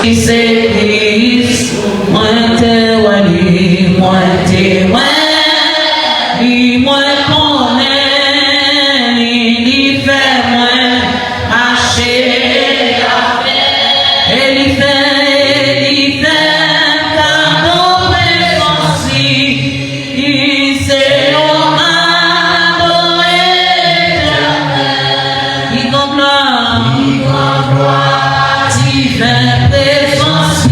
C'est Christ, moi t'es wali, moi t'es wali, moi connais, il fait moi hacher la paix, il fait cadeau présenci, il s'est adoré, il gloire, divin présence.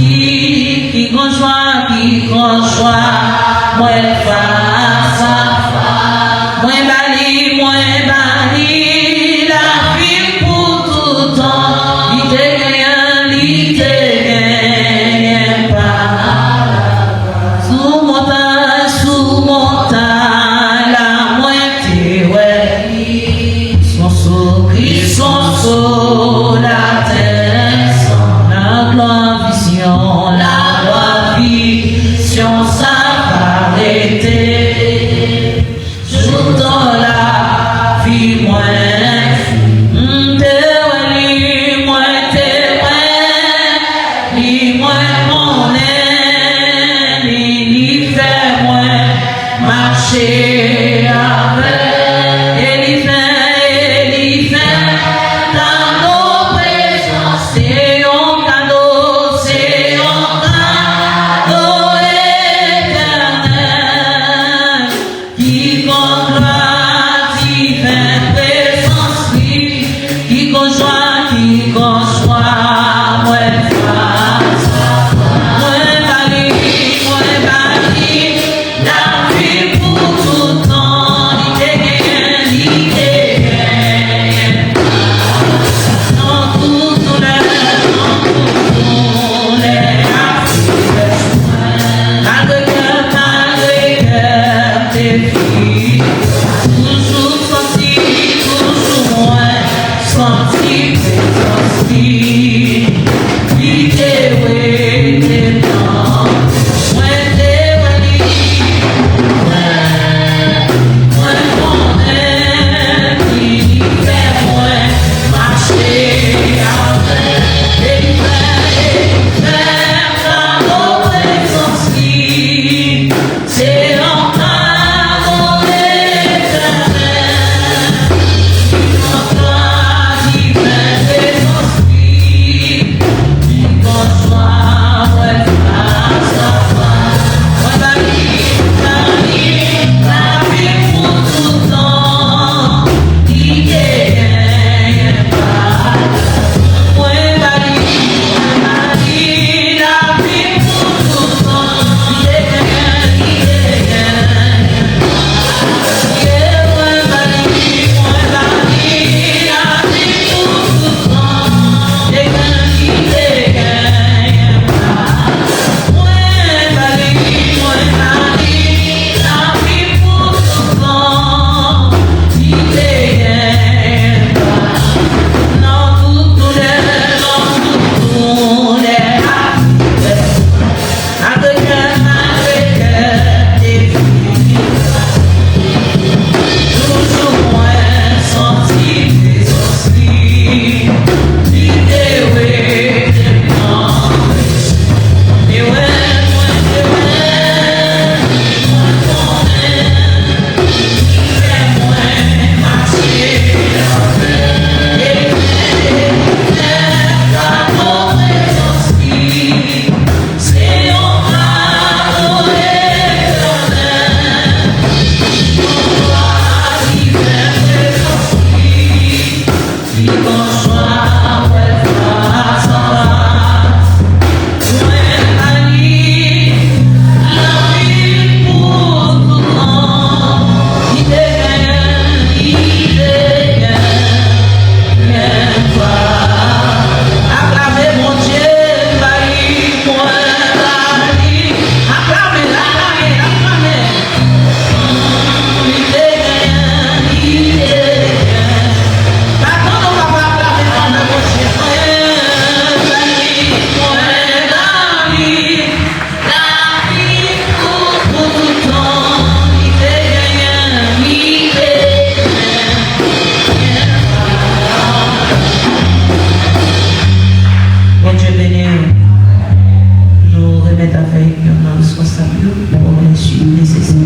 responsable pour les suivre nécessaires.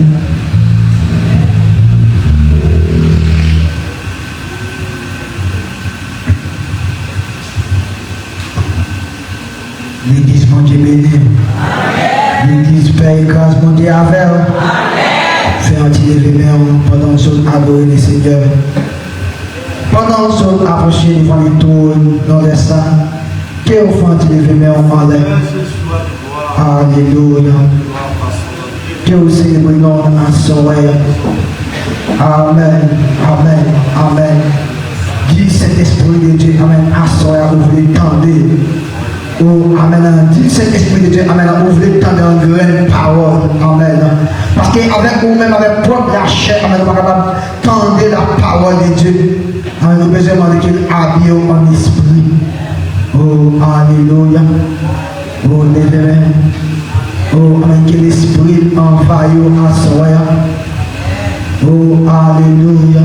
L'église, mon Dieu béni. L'église, Père, grâce, mon Dieu, avec. Fais un petit événement pendant que nous adorons le Seigneur. Pendant que nous approchons devant les tours dans les salles, que nous faisons un petit événement en l'air. Alléluia. Que nous célébrons en soirée. Amen. Amen. Amen. Dis Saint-Esprit de Dieu, Amen. À soirée, vous voulez tendre. Oh, amen. Dis Saint-Esprit de Dieu, amen. Ouvre le temps de grande parole, amen. Parce qu'avec vous-même, avec propre la chair, amen, nous sommes capables de tendre la parole de Dieu. Amen. Nous besoin de qu'il habille en esprit. Oh, alléluia. Oh, levez. Oh, amen. Que l'esprit envahisse à soi. Oh, alléluia.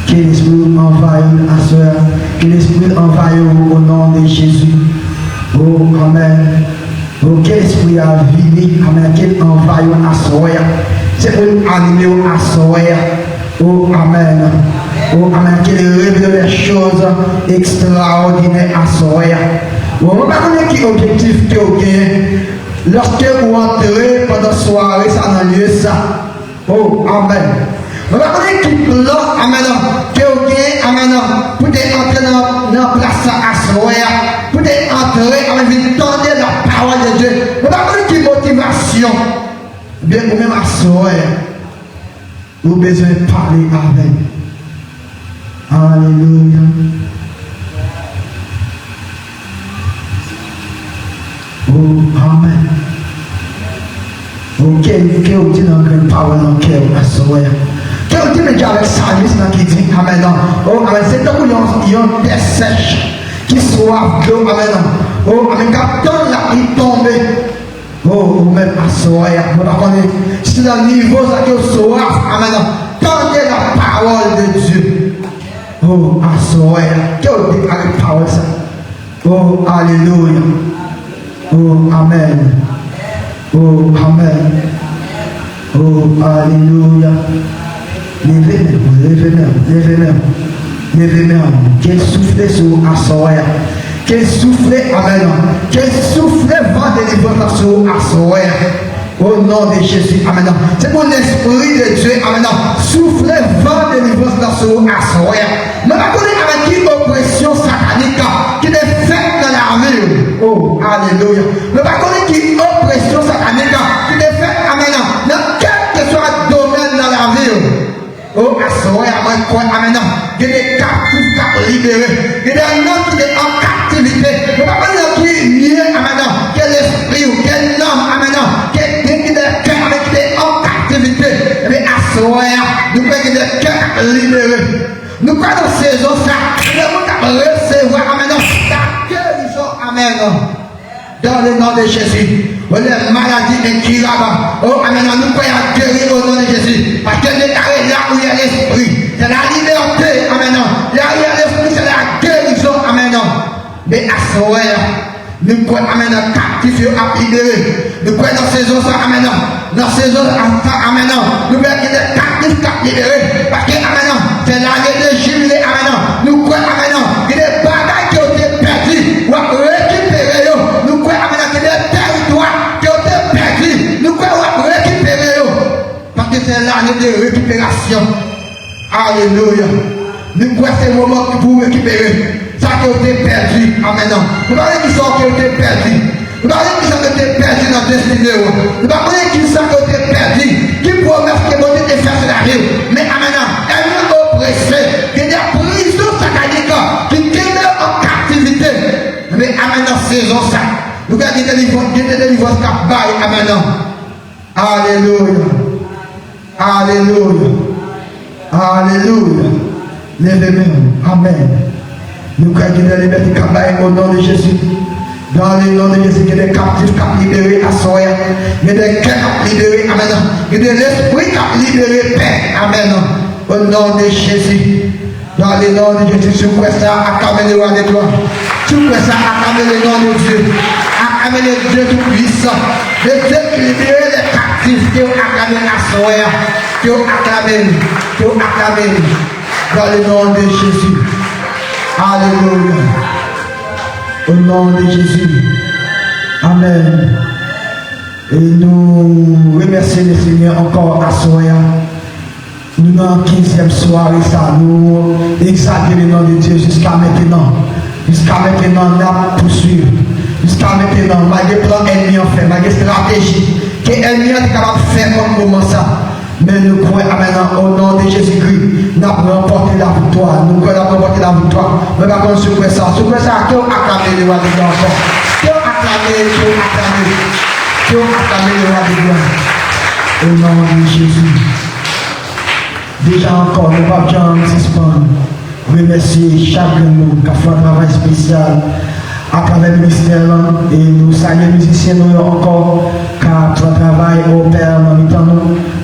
Que l'esprit envahisse à soi. Que l'esprit envahisse au nom de Jésus. Oh, amen. Oh, quel esprit a vivé, amen, quel envahit à soi. C'est pour animer à soi. Oh, amen. Oh, amen, qu'il révèle les choses extraordinaires à soi. Oh, on va connaître qui objectif que vous gagnez. Lorsque vous entrez pendant la soirée, ça n'a lieu ça. Oh, amen. On va connaître qui plan, amen, que vous gagnez, amen, pour entrer dans la place à soi. Pour entrer, amen, tendre la parole de Dieu. On va connaître qui motivation. Bien, vous-même à soi. Vous avez besoin de parler avec. Alléluia. Oh, amen. Ok, que vous dites dans une parole dans le cœur, à soi. Que vous dites déjà avec service dans qui dit, amen. Oh, amen, c'est comme il y a une terre sèche qui soif d'eau, amen. Oh, amen, quand la pluie tombe. Oh, vous-même à soi. Vous connaissez, c'est dans le niveau ça que vous soif, amen. Tendez la parole de Dieu. Oh, à soi. Que vous dites avec la parole ça. Oh, alléluia. Oh, amen. Oh, amen. Oh, alléluia. Levez-moi. Quel souffle sur Assoya. Quel souffle, amen. Quel souffle vent de délivrance sur Assoya. Au nom de Jésus, amen. C'est pour l'esprit de Dieu, amen. Souffle vent de délivrance sur Assoya. Mais pas connaître avec qui oppression satanique qui est faite dans l'armée. Oh, alléluia. Mais pas connaître qui oppression satanique qui est faite, amen. Dans quel que soit le domaine dans la vie. Oh, Assoya, amen. Il y a des captifs qui sont libérés. Il y a des gens qui sont en captivité. Mais pas connaître qui est lié, amen. Quel esprit ou quel homme, amen. Qui est en captivité. Mais Assoya, nous pouvons des cœurs libérés. Nous prenons dans saison ça, nous pouvons recevoir, amen, la guérison, amen, dans le nom de Jésus. Les maladies incurables, oh, amen, nous pouvons guérir au nom de Jésus. Parce que nous sommes là où il y a l'esprit, c'est la liberté, amen. Là où il y a l'esprit, c'est la guérison, amen. Mais à ce moment, nous pouvons, amen, captifs à libérer. Nous pouvons dans saison ça, amen. Dans saison, amen. Nous pouvons être captifs à libérer. Parce que, amen, c'est l'année de jubilé, amen. Nous pouvons, amen. Il y a des bagages qui ont été perdus. Ou à récupérer. Nous pouvons, amen, il y a des territoires qui ont été perdus. Nous pouvons récupérer. Parce que c'est l'année de récupération. Alléluia. Nous pouvons ces moments pour récupérer. Ça qui a été perdu. Amen. Vous parlez qui sont qui ont été perdus. Vous parlez qui sont qui ont été perdus dans le destinée. Vous parlez qui sont qui ont été perdus. Qui promettent que vous avez fait sur la rue. Mais amen. Elle est oppressée. Il y a des prisons sataniques qui demeurent en captivité. Mais amen. Dans saison ça. Nous avons des délivrances qui baillent. Amen. Alléluia. Alléluia. Alléluia. Levez-moi. Amen. Nous croyons qu'il y a des libertés qui au nom de Jésus. Dans le nom de Jésus, il y a des captifs qui libérés à soi. Il y a des cœurs libérés. Amen. Il y a de l'esprit qui libéré, Père. Amen. Au nom de Jésus. Dans le nom de Jésus, je crois ça, acclamez le roi de gloire. Je crois ça, acclamez le nom de Dieu. acclamer le Dieu Tout-Puissant, le Dieu qui libère les captifs, qui acclame la soeur, qui acclame dans le nom de Jésus. Alléluia. Au nom de Jésus. Amen. Et nous remercions le Seigneur encore à soir. Nous dans la 15e soirée, ça nous exalter le nom de Dieu jusqu'à maintenant. Jusqu'à maintenant, nous allons poursuivre. Jusqu'à maintenant, malgré le plan ennemi en fait, malgré la stratégie que l'ennemi est capable de faire comme moment ça. Mais nous croyons maintenant au nom de Jésus-Christ, nous avons remporté la victoire. Nous croyons remporter la victoire. Mais par contre, sur ça, qui ont acclamé le roi de gloire encore. Qui ont acclamé le roi de gloire. Au nom de Jésus. Déjà encore, nous ne pouvons pas suspendre. Remercier chaque monde qui a fait un travail spécial à travers le ministère et nous saluons les musiciens encore qui travaillent au Père dans le temps,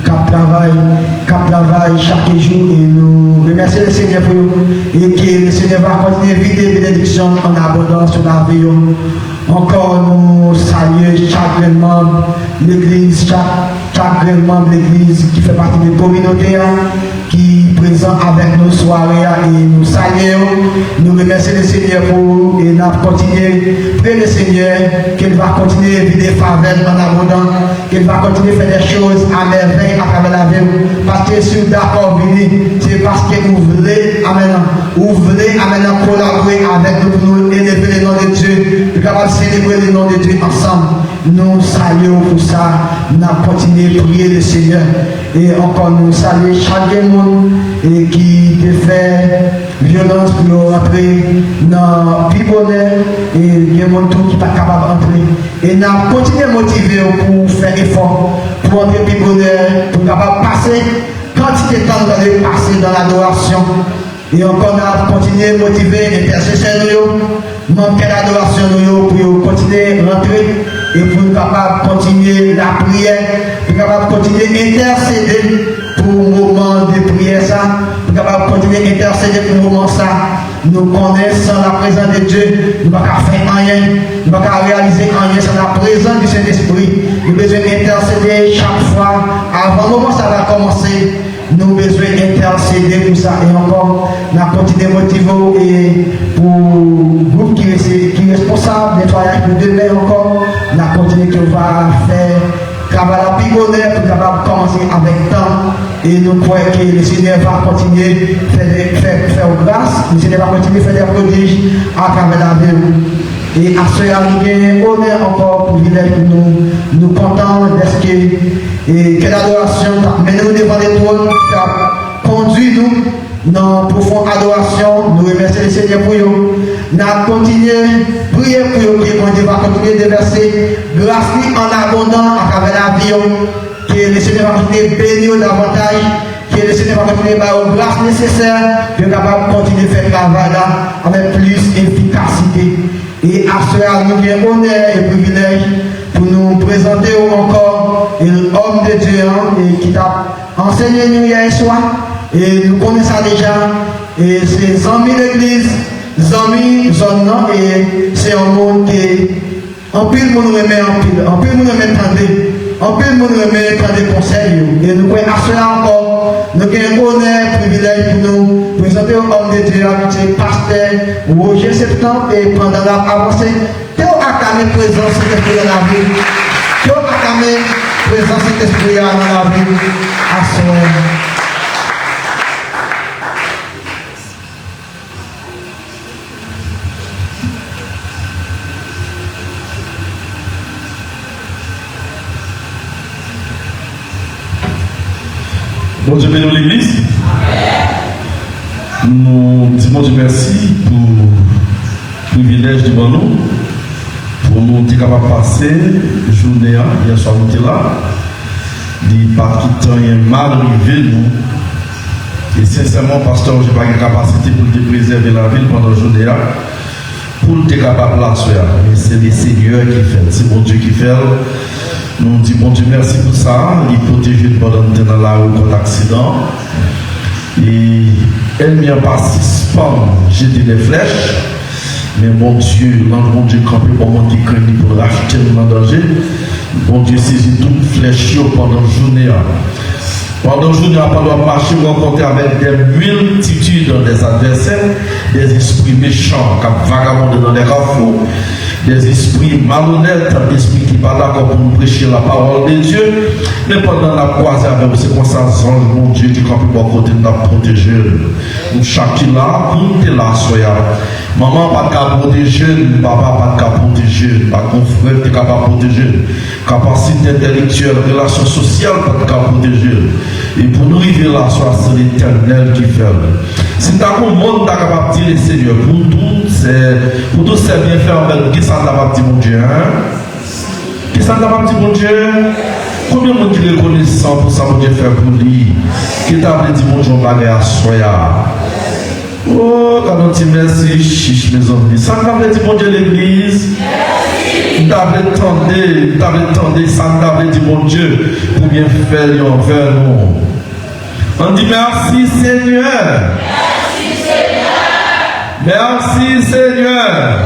qui travaillent chaque jour et nous remercions le Seigneur pour nous et que le Seigneur va continuer à vider les bénédictions en abondance sur la vie. Encore nous saluons chaque membre de l'église, chaque membre de l'église qui fait partie de la communauté qui est présent avec nos soirées et nous saluons, nous remercions le Seigneur pour et nous continuer, priez le Seigneur qu'il va continuer à vider faveur en abondance, qu'il va continuer à faire des choses à merveille à travers la vie, parce que si vous d'accord venir, c'est parce que vous voulez, amen, collaborer avec nous pour nous élever le nom de Dieu, pour capable célébrer le nom de Dieu ensemble. Nous saluons pour ça, nous continuons à prier le Seigneur et encore nous saluons chaque monde qui fait violence pour rentrer dans le bonheur et il y a des gens qui ne sont pas capables d'entrer. Et nous continuons à motiver pour faire effort pour entrer dans le bonheur, pour capable passer quantité de temps dans le passer dans l'adoration. Et encore nous continuons à motiver les intercesseurs, manquer l'adoration pour continuer à rentrer et pour nous capables de continuer la prière, pour capable de continuer à intercéder pour le moment de prière ça, pour capable de continuer à intercéder pour le moment ça. Nous connaissons la présence de Dieu, nous ne pouvons pas faire rien, nous ne pouvons pas réaliser rien sans la présence du Saint-Esprit. Nous devons intercéder chaque fois, avant le moment ça va commencer. Nous avons besoin d'intercéder pour ça et encore, nous continuons à motiver et pour le groupe qui est responsable du nettoyage pour demain encore, nous continuons à faire travail à pigonner pour capable commencer avec temps et nous croyons que le Seigneur va continuer à faire grâce, le Seigneur va continuer à faire des prodiges à travers la vie. Et à ce moment, on est encore privilège pour nous contents d'être que l'adoration mène nous devant les trônes, conduit nous dans une profonde adoration. Nous remercions le Seigneur pour nous. Nous continuons à prier pour nous, que Dieu va continuer de verser grâce en abondance à travers la vie, que le Seigneur va continuer à bénir davantage, que le Seigneur va continuer à faire la grâce nécessaire, pour être capable de continuer à faire le travail là avec plus d'efficacité. Et à cela, nous avons honneur et privilège pour nous présenter encore l'homme de Dieu qui t'a enseigné nous hier soir. Et nous connaissons ça déjà. Et c'est amis l'église, amis zone et c'est un monde qui en pile monde remet en pile monde remet tendez, en pile monde remet tendez conseils. Et nous pouvons à cela encore, nous avons honneur et privilège pour nous présenter l'homme de Dieu qui est pasteur Roger Septembre et pendant la avancée, qui a acclamé présence de l'esprit dans la vie, qui a acclamé présence de l'esprit dans la vie à son. Bon Dieu bénisse l'église. Nous disons Dieu merci pour le privilège devant nous, pour nous être capables de passer la journée, hier soir nous étions là, de pas quitter mal arrivé nous. Et sincèrement, pasteur, je n'ai pas la capacité pour te préserver la ville pendant la journée, pour être capable de la soeur. Mais c'est le Seigneur qui fait, c'est bon Dieu qui fait. Nous disons bon Dieu merci pour ça, il protège nous pendant dans la rue contre l'accident. Et elle m'y a pas jeter des flèches, mais mon Dieu, l'ange mon Dieu campé pour monter pour racheter mettait en danger. Bon Dieu saisit toute flèche pendant la journée. Pendant la journée, pendant le marché, vous rencontrez avec des multitudes des adversaires, des esprits méchants qui vagabondent dans les carrefours, des esprits malhonnêtes, des esprits qui ne sont pas d'accord pour nous prêcher la parole de Dieu. Mais pendant la croisade avec vous, c'est comme ça, mon Dieu, qui campe pour côté de nous protéger. Nous, chacun là, nous sommes là, soyez. Maman pas de protéger, papa pas de protéger, pas de frère qui est capable de protéger, capacité intellectuelle, relation sociale pas de protéger. Et pour nous arriver là, soit c'est l'Éternel qui fait. Si tu as un monde qui est capable de dire Seigneur, pour tout c'est bien fait, qui ça t'a dit mon Dieu? Qui ça t'a dit mon Dieu? Combien de monde qui reconnaît 100% mon Dieu fait pour lui? Qui t'a dit mon Dieu, on va aller à Soya? Oh, quand on dit merci, chiche mes amis. Ça t'avait dit mon Dieu l'église? T'avais tendu, ça t'avait dit mon Dieu pour bien faire envers nous. On dit merci Seigneur. Merci Seigneur. Merci Seigneur.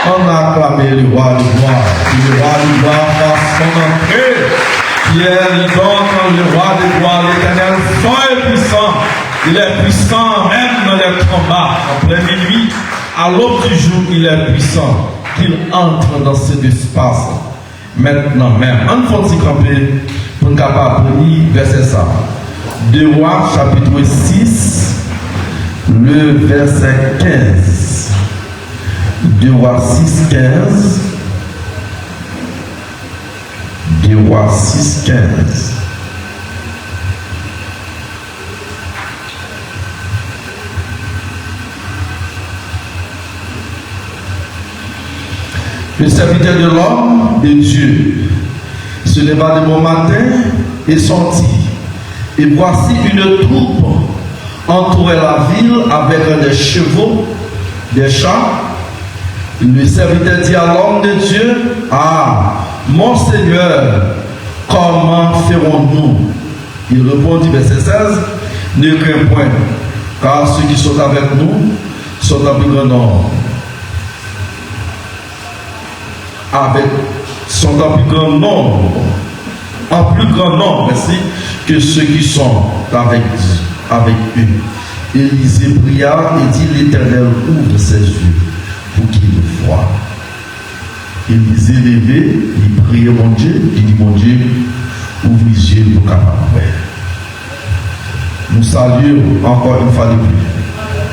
On a acclamé le roi du roi. Le roi du roi fasse son entrée. Pierre, il donne le roi des rois, l'Éternel fort et puissant. Il est puissant même dans les combats. En pleine nuit, à l'aube du jour, il est puissant. Qu'il entre dans cet espace maintenant même. On faut s'y camper pour nous capable de lire verset ça. 2 Rois chapitre 6, le verset 15. 2 Rois 6, 15. 2 Rois 6, 15. Le serviteur de l'homme, de Dieu, se leva de bon matin et sortit. Et voici une troupe entourait la ville avec des chevaux, des chats. Le serviteur dit à l'homme de Dieu, ah, mon Seigneur, comment ferons-nous? Il répondit, verset 16, ne crains point, car ceux qui sont avec nous sont en plus grand nombre. Sont en plus grand nombre, merci, que ceux qui sont avec eux. Élisée pria et dit, l'Éternel ouvre ses yeux pour qu'il le voie. Élisée levé, il priait mon Dieu, il dit mon Dieu, ouvre les yeux pour capable voir. Nous saluons encore une fois de plus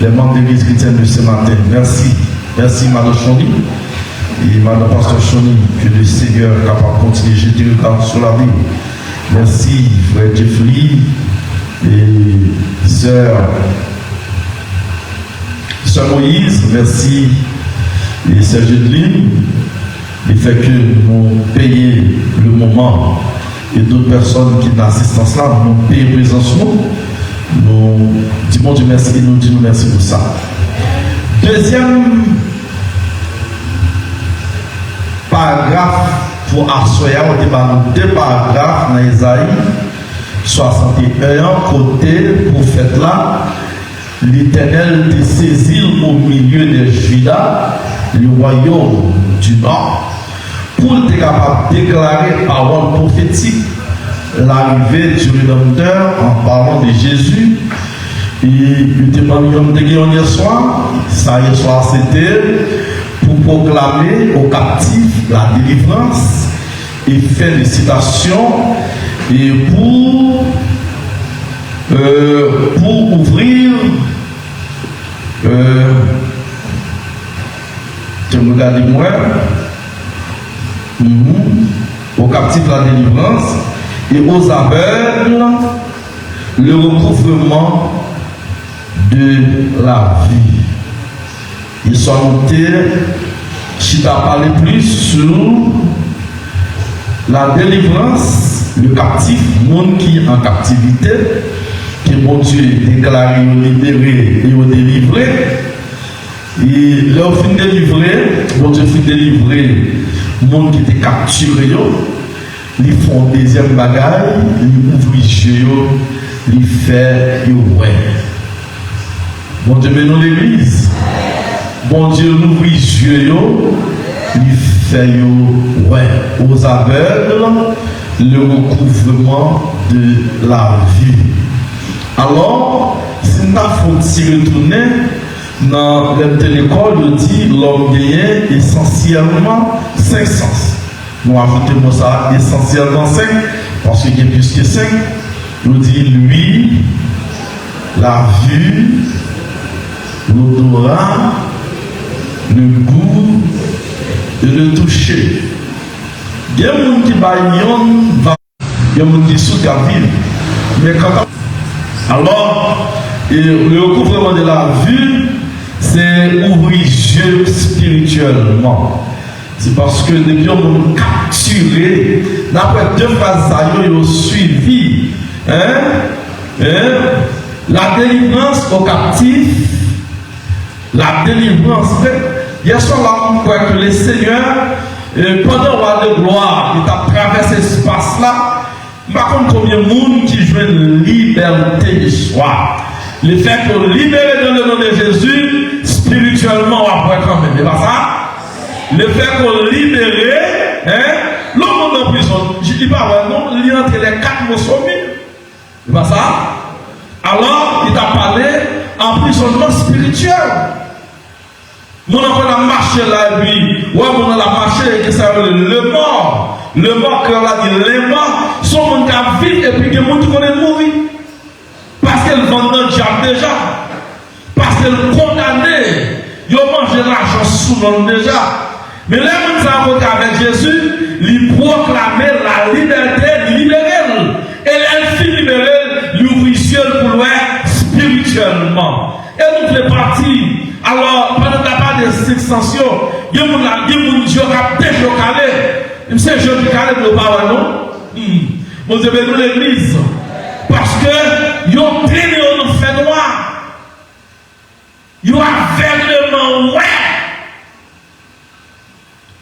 les membres de l'Église chrétienne de ce matin. Merci Madame Choni. Et Madame Pasteur Choni, que le Seigneur est capable de continuer à jeter le regard sur la vie. Merci, frère Jeffrey et sœur Moïse. Merci, et sœur Gédeline. Il fait que nous payons le moment et d'autres personnes qui sont dans l'assistance là, nous payons présence nous disons Dieu merci et nous disons merci pour ça. Deuxième paragraphe pour Assoya, on débat deux paragraphes dans Isaïe 61, côté prophète là, l'Éternel te saisit au milieu de Juda, le royaume du Nord, pour être capable de déclarer parole prophétique l'arrivée du Rédempteur en parlant de Jésus. Et le témoignage de hier soir, c'était pour proclamer aux captifs la délivrance et faire des citations et pour ouvrir regardez-moi aux captifs la délivrance et aux aveugles le recouvrement de la vie. Ils sont notés, si tu as parlé plus sur la délivrance, le captif, le monde qui est en captivité, que mon Dieu déclaré, libéré et délivré. Et leur fin délivré, mon Dieu fin délivré, le monde qui était capturé, ils font deuxième bagaille, ils ouvrent les yeux, ils font ouais. Bon Dieu, mais nous l'église. Bon Dieu, nous ouvre les yeux, il fait aux aveugles le recouvrement de la vue. Alors, si nous avons retourné dans l'école, on dit l'homme gagne essentiellement 5 sens. Nous ajoutons ça essentiellement 5, parce qu'il y a plus que 5. On dit lui, la vue, l'odorat, le goût et le toucher. Il y a des gens qui va, il y a des gens qui sont à vivre. Mais quand alors, le recouvrement de la vue, c'est ouvrir les yeux spirituellement. C'est parce que depuis on nous capturé, d'après 2 phrases, ils ont suivi la délivrance aux captifs, la délivrance. Hier soir, là, on croit que le Seigneur, pendant le roi de gloire, il a traversé cet espace-là. Par contre, combien de monde qui joue une liberté du soir. Le fait que libérer dans le nom de Jésus, spirituellement, on va quand même. C'est pas ça? Le fait qu'on libérer, l'homme en prison, je dis pas, non, il y a entre les 4 mots sommiers. C'est pas ça? Alors, il t'a parlé emprisonnement spirituel. Mon enfant a marché là, et puis, ouais, mon a marché, que ça veut dire le mort. Le mort, que l'on a dit, les morts, sont mon cas vite, et puis, il y a des gens qui connaissent mourir. Parce qu'elle vend dans le diable déjà. Parce qu'elle condamnée. Ils ont mangé l'argent sous l'homme déjà. Mais là, nous savons qu'avec Jésus, il proclamait la liberté, il libérait. Et elle fit libérer, il ouvrit ciel pour loin spirituellement. Et nous faisons partie. Alors, pendant la part des extensions, il y a des gens qui ont déjà calé. Je sais, je vais calé pour le parler, non? Vous avez vu l'église. Parce que ils ont traîné au fait noir. Ils ont aveuglement, ouais.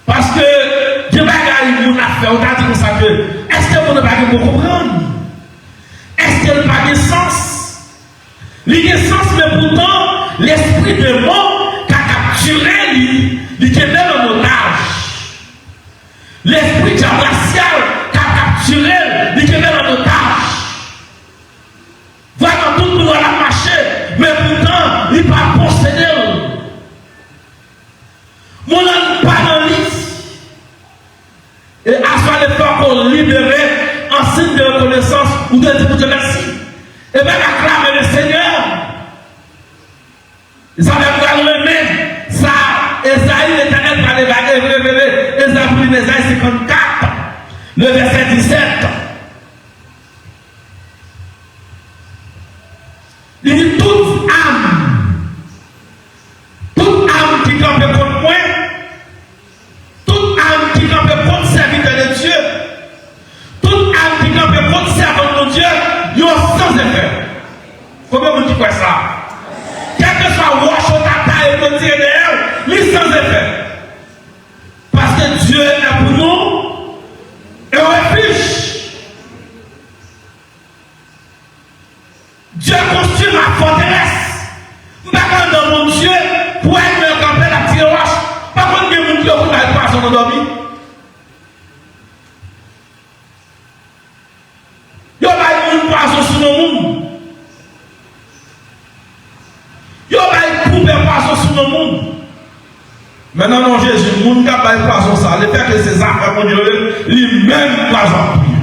Parce que Dieu n'a pas fait, on a dit comme ça que est-ce que vous n'avez pas de comprendre? Est-ce qu'elle n'a pas de sens? Il y a sens, mais pourtant, l'esprit de mort qui a capturé lui, il est même en otage. L'esprit racial qui a capturé, il est même en otage. Vraiment, tout le monde a marché, mais pourtant, il n'est pas possédé. Mon âme pas dans l'île. Et à ce moment-là, pour libérer en signe de reconnaissance ou de dire merci. Et bien, acclamer le Seigneur. Ils avaient vraiment ça. Esaïe, l'Éternel, va les révéler. Esaïe 54, le verset 17. Il dit toute âme qui campe contre moi, toute âme qui campe contre serviteur de Dieu, toute âme qui campe contre servant de Dieu, il y a sans effet. Comment vous dites quoi ça? Quel que soit Wash au tata et le tir de elle, il sans effet. Parce que Dieu est pour nous un refuge. Dieu construit ma forteresse. Pas dans mon Dieu, pour être me camper la petite roche. Par contre, il y a des gens qui n'ont pas son endormi. Il y a des gens qui sur le monde. Il y a des gens qui sur le monde. Maintenant, non, Jésus, le monde qui n'a pas sur ça. Le fait que ces affaires vont dire, lui-même pas en prier.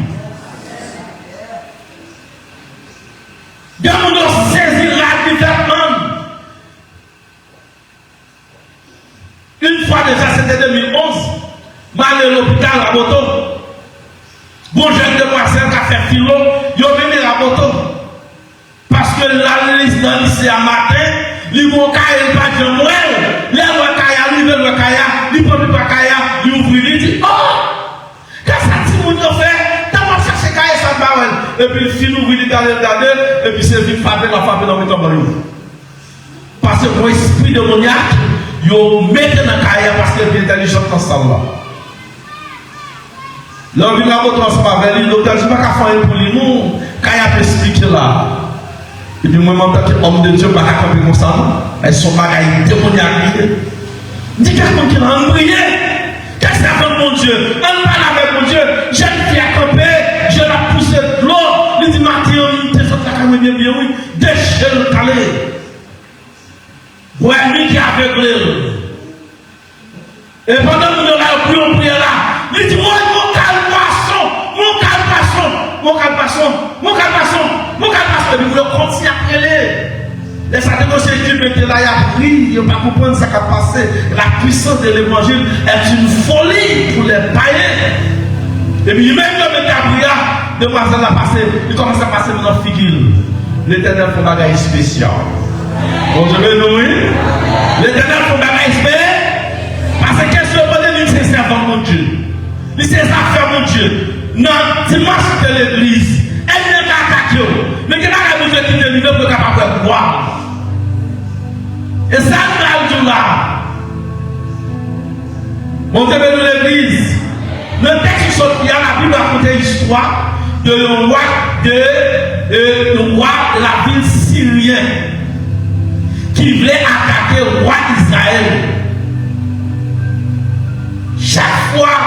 Bien, on saisir radicalement. Une fois déjà, c'était 2011, je suis allé à l'hôpital à moto. Bon jeune demoiselle qui a fait philo, ils ont venu à moto. Parce que la liste dans le lycée à matin, ils vont cailler pas de moi. Les lois caillent, ils veulent le caillard, ils prennent pas caillard, ils ouvrent, ils disent oh, qu'est-ce que ça dit, mon Dieu fait? T'as pas cherché caillard, ça va. Et puis, le fil ouvre, il regarde, et puis c'est vite frappé dans le temps. Parce que mon esprit démoniaque, ils mettent dans le caillard parce qu'il est intelligent dans ce temps-là. L'homme vient à votre ensemble avec lui, l'auteur dit pas qu'à faire pour lui, non, caillard peut expliquer là. Et puis moi, en tant qu'homme de Dieu, je ne vais pas camper comme ça. Elles sont bagailles démoniaques. Dis quelqu'un qui l'a prié. Quelqu'un c'est servant mon Dieu. On parle avec mon Dieu. Jeune fille a campé, je la poussé de l'eau. Il dit, Mathieu, il te sort la caméra bien, oui. Déchire le calé. Ouais, lui qui a aveuglé. Et pendant que nous avons prié là, il dit, mon calme-poisson. Et puis vous continuez à prier. Les sacerdotes qui mettaient là, ils ont pris, ils n'ont pas compris ce qui a passé. La puissance de l'évangile est une folie pour les païens. Et puis même quand ils ont prié, demoiselle a passé, il commence à passer dans la figure. L'Éternel fait un bagage spécial. Bon, je vais nous dire. L'Éternel fait un bagage spécial. Parce que qu'est-ce que je veux dire, c'est servant mon Dieu. Il c'est affaire mon Dieu. Non, dimanche de l'église, elle n'est pas attaquée. Mais il y a des gens qui ne peuvent pas voir. Et ça, nous là. Montez de l'église. Le texte sur la Bible raconte l'histoire de le roi de la ville syrienne qui voulait attaquer le roi d'Israël. Chaque fois,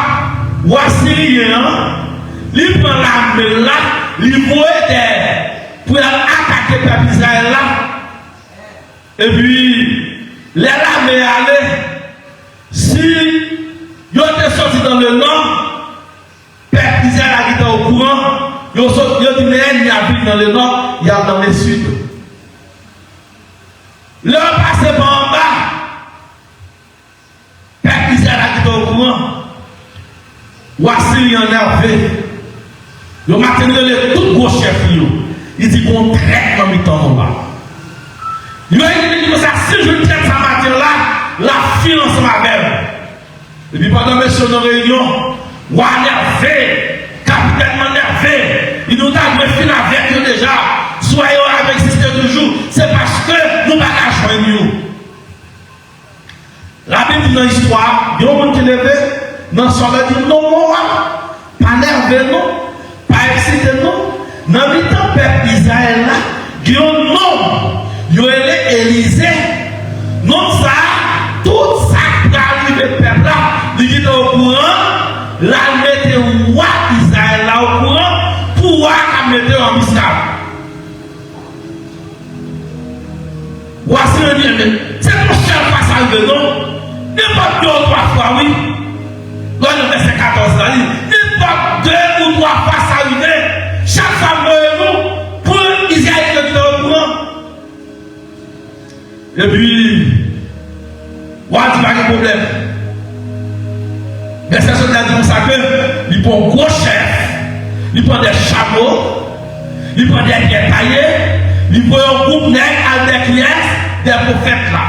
le roi syrien, il prend l'armée là, il voit pour attaquer le peuple d'Israël là. Et puis, les armées allaient, si ils étaient sortis dans le nord, le peuple d'Israël était au courant, ils ont dit, mais il y a dans le nord, il y a dans le sud. Leur passé par en bas, le peuple d'Israël était au courant. Voici énervé. Le matin, il est tout gros chef. Il dit qu'on traite dans le temps là. Il a dit que ça, si je traite sa matière-là, la finance ma belle. Et puis pendant que nous sommes en réunion, on a nervé, capitaine nervé. Il nous a dit fin avec eux déjà. Soyez avec Sister toujours. C'est parce que nous ne pouvons pas joindre. La Bible dit dans l'histoire, il y a un monde qui est levé, dans son dit non, pas nervé, non, pas excité, non. Dans le temps, peuple Israël, il y a un nom. Il y a Élisée. Non, ça, tout ça qui arrive au peuple là, il est au courant, la mettre au roi Israël là au courant, pour la mettre en misère. Voici le bien, c'est pour chaque fois ça arrive, non? N'importe deux ou trois fois, oui. Dans le verset 14 là, n'importe deux ou trois fois ça arrive, chaque fois nous, pour Israël qui est au courant. Et puis, voilà, il n'y a pas de problème. Mais c'est ce qu'il dit ça que, il prend un gros chef, il prend des chameaux, il prend des pieds taillés, il prend un groupe nègre avec des pièces, des prophètes là.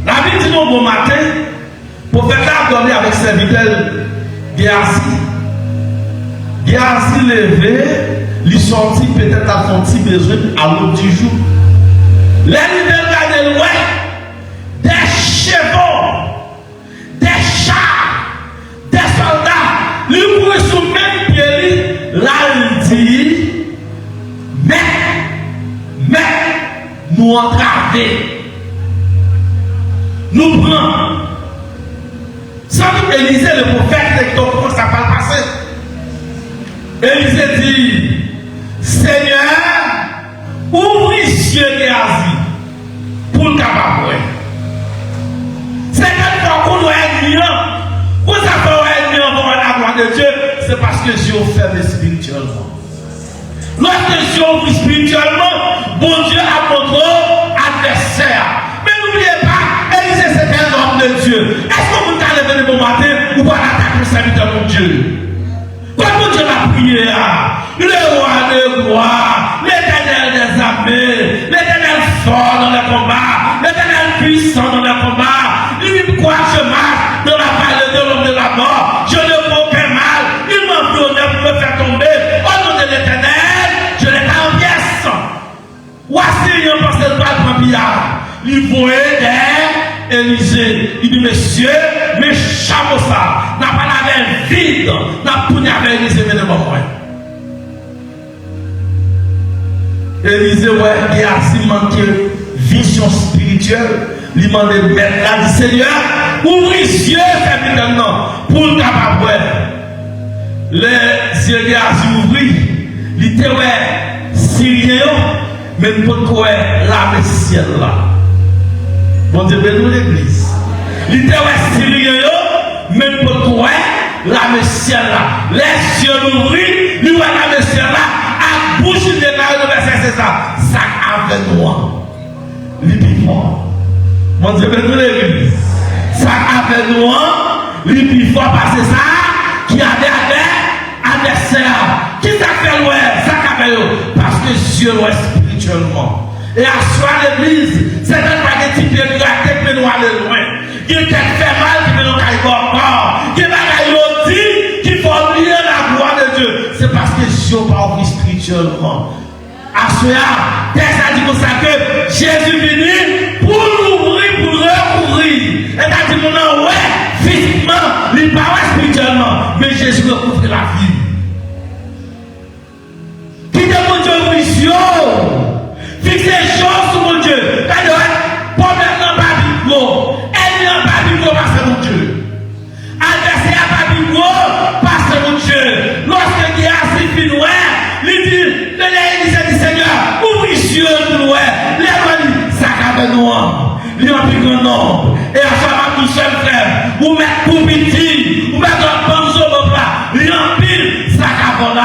La Bible dit non, bon matin, le prophète là a dormi avec serviteur Géasi. Géasi levé, il sortit peut-être à son petit besoin à l'autre du jour. Les libéraux de l'ouest, des chevaux, des chars, des soldats, lui pourrait sous même pied, là il dit, mais, nous entraver, nous prenons. Sans doute Élisée, le prophète, donc ça va passer. Élisée dit, Seigneur, ouvre les yeux de Géasi pour le capable. C'est quand on doit être ennemi, vous avez ennemi avant la gloire de Dieu, c'est parce que Dieu ferme spirituellement. Lorsque Dieu ouvre spirituellement, bon Dieu a montré adversaire. Mais n'oubliez pas, Élisée c'était un homme de Dieu. Est-ce que vous allez lever le bon matin ou pas attaquer le serviteur de Dieu? Quand Dieu l'a prié, le roi de gloire, l'Éternel des armées, l'Éternel fort dans le combat, l'Éternel puissant dans le combat, lui quoi je marche dans la vallée de l'homme de la mort, je ne vois aucun mal, il m'a donné pour me faire tomber, au nom de l'Éternel, je l'ai en pièces. Voici, il pense que pas de billard, il voyait des Élisée, il dit monsieur, mes chameaux ça, n'a pas la main vide, n'a pas avec Élisée, mais de moi. Élisée, ouais, il a si manqué vision spirituelle. Il m'a dit, maintenant, dit Seigneur, ouvrir les yeux, maintenant, pour le capable. Les yeux de ouvrir, les terres syriens, même pour quoi la ciel là. Bon Dieu, bénis l'église. Les terres syriens, même pour quoi la ciel là. Les yeux ouverts, nous voyons la ciel là, à bouche de la verset, c'est ça. Ça avec moi. Les pifons. Mon Dieu, bénis l'église. Ça avec moi, les pifons, parce que ça, qui avait adversaire. Qui t'a fait loin? Ça qu'a fait parce que Dieu est spirituellement. Et à soi l'église, c'est un paquet de pieds qui peut nous aller loin. Qui fait mal, qui peut nous aller encore. Qui va nous dire qu'il faut oublier la gloire de Dieu. C'est parce que Dieu parle spirituellement. À soi, texte a dit pour ça que Jésus venu pour l'ouvrir, pour le recouvrir. Et t'as dit, mon ouais, physiquement, il parle spirituellement. Mais Jésus recouvre la vie. Fixez les choses sur mon Dieu. Quand il y a problème dans le Bible, ennemi dans le Bible, parce que mon Dieu. Adversaire dans le Bible, parce que mon Dieu. Lorsque il y a assez de noir, il dit, Seigneur, ouvre les yeux de noir. Les ça cabe noir. Il y a un plus grand nombre. Et à chaque tout seul frère, vous mettez pour petit, vous mettez un bon sur le plat. Il y a un pile, ça cabe là,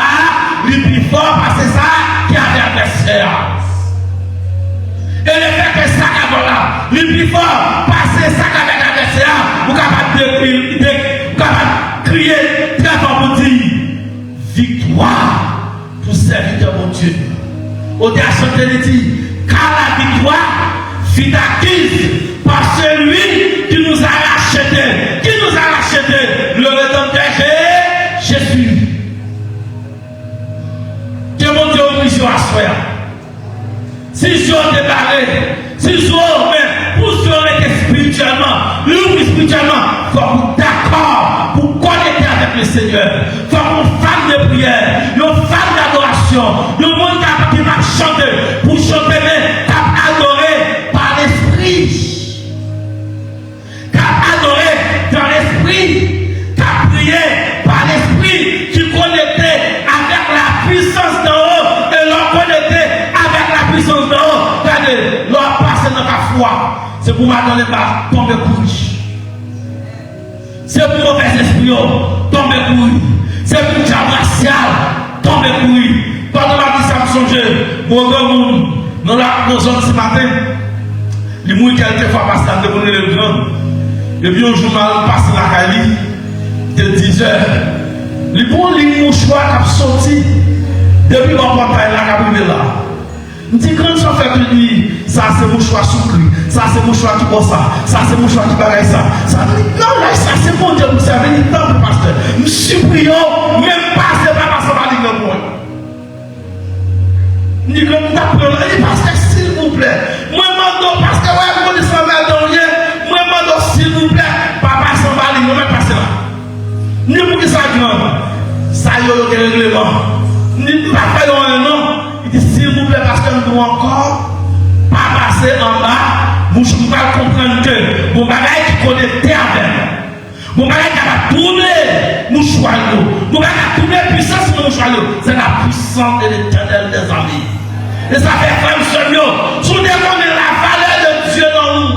il est plus fort parce que c'est ça qui a des adversaires. Et le fait que ça cabe là, il est plus fort parce que ça avec l'adversaire, vous êtes capable de crier très fort pour dire victoire pour servir de mon Dieu. Au théâtre de dit, car la victoire fut acquise par celui qui nous a rachetés. Qui nous a rachetés? Le Rédempteur Jésus. Que mon Dieu ouvre sur la soeur. Si je te parlé, si je mais pour se être spirituellement, l'ouvrir spirituellement, il faut vous d'accord pour connecter avec le Seigneur. Il faut qu'on fasse de prière, une femme d'adoration, le monde qui va chanter, pour chanter, mais qui va adorer par l'esprit. Qui va adorer dans l'esprit, qui va prier par l'esprit, qui connectait avec la puissance d'en haut, et l'on connectait avec la puissance d'en haut. Regardez, l'on passe dans ta foi. C'est pour m'attendre pas tomber courir. C'est pour mauvais esprit, tomber courir. C'est pour diable racial, tomber courir. Quand on a dit ça, me songe, mon grand monde, dans la zone ce matin, les mouilles qui a été fait passer à demander le grand. Et puis un journal passe la Cali, de 10 heures. Les bons lignes mouchoirs qui sont sortis, depuis mon portail là, qui a privé là. Je dis, quand ça fait que lui, ça c'est mouchoir sucré, ça c'est mouchoir qui boit ça c'est mouchoir qui bagaille ça. Non, là, ça c'est bon Dieu, vous savez, il temps pour pasteur. Je suis priant, même pas, c'est pas ça va dire le point. Je dis, comme t'apprends, il dit, pasteur, s'il vous plaît, moi, je parce que, ouais, vous connaissez ma mère dans rien, moi, je s'il vous plaît, papa, s'en va aller, moi, passer là. Je dis, pour que ça grande, ça y est, le règlement. Je dis, papa, il y a un nom. Il dit, s'il vous plaît, parce que nous devons encore pas passer en bas, vous ne pas comprendre que mon bagage qui connecté avec mon bagage qui va tourner, mouchoir, mon bagage qui va tourner puissance de mouchoir, c'est la puissance de l'éternel des amis. Et ça fait frère, monsieur, si vous demandez la valeur de Dieu dans nous,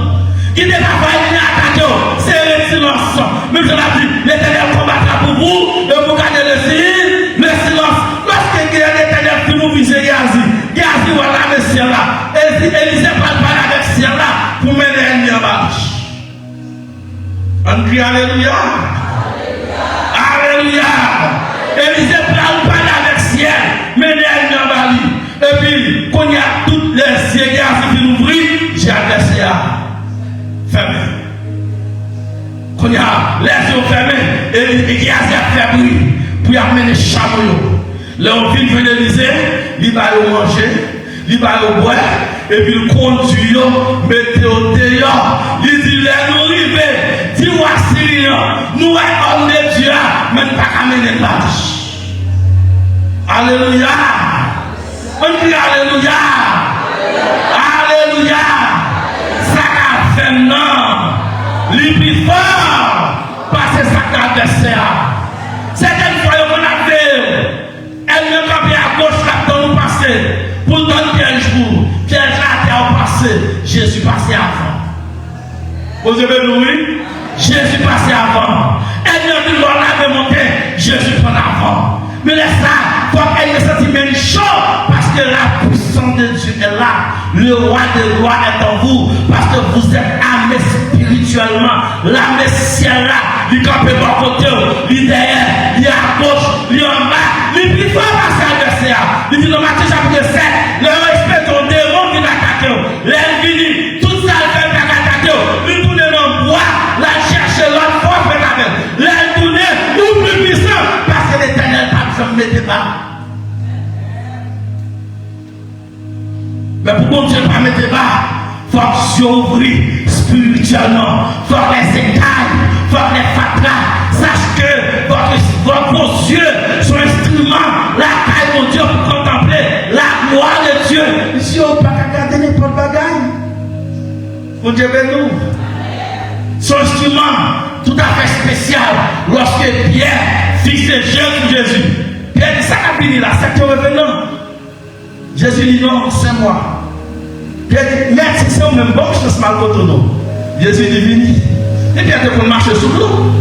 qui n'est pas venir attaquer, c'est le silence. Même je l'ai dit, l'éternel combattra pour vous, et vous gardez le silence. Lorsque l'éternel qui nous vise Gazi, voilà le ciel là. Élisée parle avec le ciel là pour mener l'ennemi en bas. On crie Alléluia. Alléluia. Élisée parle avec le ciel, mener l'ennemi en bas. Et puis, quand il y a toutes les yeux qui nous ouvrent, j'ai adressé à fermer. Quand il y a les yeux fermés, et Gazi a fermé pour y amener les chameaux. Là, on vient de l'Élysée, il va le manger, il va le boire, et puis il conduit, mettez au dehors, il dit, les nous arrivés, dis voici, nous sommes de Dieu, mais pas qu'à mener l'âge. Alléluia. On dit Alléluia. Alléluia. Ça a fait non. Les plus forts fort, parce que ça t'a adversaire. Certaines fois, on a fait, elle me campait à gauche, là, dans nous passer, pour donner quel jour, quel jour au passé, Jésus passé avant. Vous avez loué? Jésus passé avant. Elle m'a dit, l'on avait monté, Jésus prend avant. Mais laisse ça, faut qu'elle ne sente même chaud, parce que la puissance de Dieu est là. Le roi des rois est en vous, parce que vous êtes armés spirituellement. L'armée ciel là, il campe de côté, il derrière, il à gauche, il en bas, il plus fort parce que l'adversaire. Il dit dans Matthieu chapitre 7, le respect ton démon qui l'attaque. L'infini, tout ça le fait attaquer. Il tourne dans le bois, la cherche l'autre fois, fait la même. L'intourne, ou plus puissant, parce que l'éternel pas besoin de mettre bas. Mais pour que Dieu ne pas mettre bas, il faut que Dieu ouvre spirituellement, il faut que les écailles, il faut que les fatras sachent que vos yeux sont instruments, la caille de Dieu pour contempler la gloire de Dieu. Ici, on ne peut pas regarder n'importe bagaille. Pour Dieu nous. Son instrument tout à fait spécial lorsque Pierre fixe les yeux sur Jésus. Pierre dit ça a fini là, c'est que revenant. Jésus dit non, c'est moi. Pierre dit, mais si c'est au même bon, je suis mal contre nous. Jésus dit, vini. Et Pierre te marcher sous l'eau.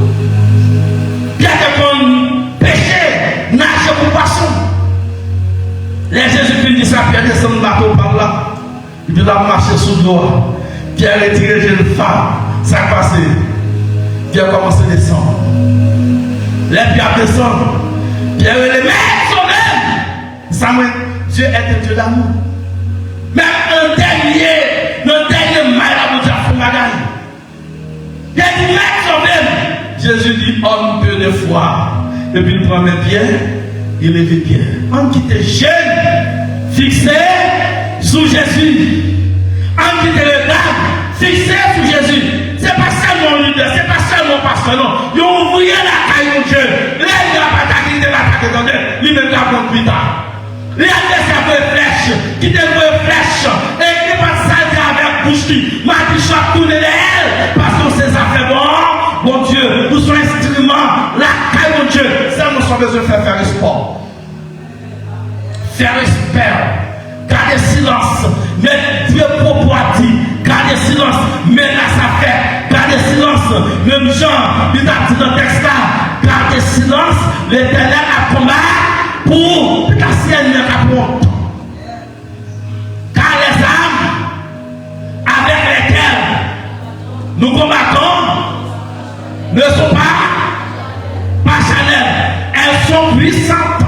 Pierre te péché, nager pour poisson. Les Jésus finit ça, Pierre descend le bateau par là. Il dit, là, marcher sous l'eau. Pierre retiré une femme. Ça a passé. Pierre commence à descendre. Les pierres descendent. Pierre les mains sont même. Dieu est un Dieu d'amour. Même un dernier mal à vous dire, il y a dit, maître son même. Jésus dit, homme peu de foi. Et puis il prend mes pieds, il lève les pieds. Homme qui était jeune, fixé sous Jésus. Homme qui était le gars, fixé sous Jésus. C'est pas seulement leader, c'est pas seulement pasteur, non. Ils ont ouvert la caille de Dieu. Là, il n'a pas attaqué, il n'a pas attaqué, il ne l'a pas plus tard. Les adversaires de flèche, qui te voient flèche, et qui pas salter avec bouche, m'a dit chaque tourner elle, parce que c'est ça fait bon Dieu, nous sommes instruments, la caille de Dieu, ça nous sommes besoin de faire le sport. Faire le sport, garder silence, mettre Dieu propre à dire, garder silence, menace à faire, garder silence, même Jean, il a dit dans le texte là, garder silence, l'Éternel a combattu pour la sienne ne rapporte. Car les âmes avec lesquelles nous combattons ne sont pas charnelles, elles sont puissantes